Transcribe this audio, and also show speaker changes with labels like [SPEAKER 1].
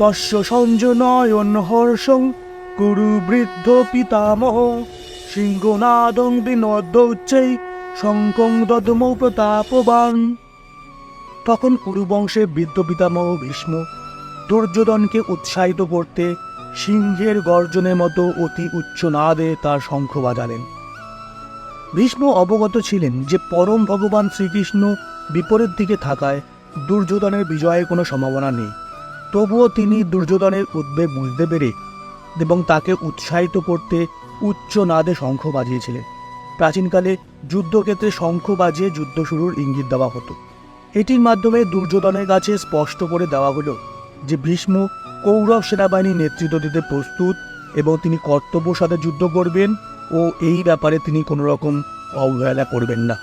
[SPEAKER 1] তস্য সঞ্জনয়ন হর্ষং কুরু বৃদ্ধ পিতামহ সিংহনাদং বিনোদ্যৌচ্চৈ শঙ্কং দদমৌ প্রতাপবান। তখন কুরুবংশের বৃদ্ধ পিতামহ ভীষ্ম দুর্যোধনকে উৎসাহিত করতে সিংহের গর্জনের মতো অতি উচ্চ নাদে তার শঙ্খ বাজালেন। ভীষ্ম অবগত ছিলেন যে পরম ভগবান শ্রীকৃষ্ণ বিপরীত দিকে থাকায় দুর্যোধনের বিজয়ের কোনো সম্ভাবনা নেই। তবুও তিনি দুর্যোধনের উদ্বেগ বুঝতে পেরে এবং তাকে উৎসাহিত করতে উচ্চ নাদে শঙ্খ বাজিয়েছিলেন। প্রাচীনকালে যুদ্ধক্ষেত্রে শঙ্খ বাজিয়ে যুদ্ধ শুরুর ইঙ্গিত দেওয়া হতো। এটির মাধ্যমে দুর্যোধনের কাছে স্পষ্ট করে দেওয়া হলো যে ভীষ্ম কৌরব সেনাবাহিনীর নেতৃত্ব দিতে প্রস্তুত এবং তিনি কর্তব্যের সাথে যুদ্ধ করবেন ও এই ব্যাপারে তিনি কোনো রকম অবহেলা করবেন না।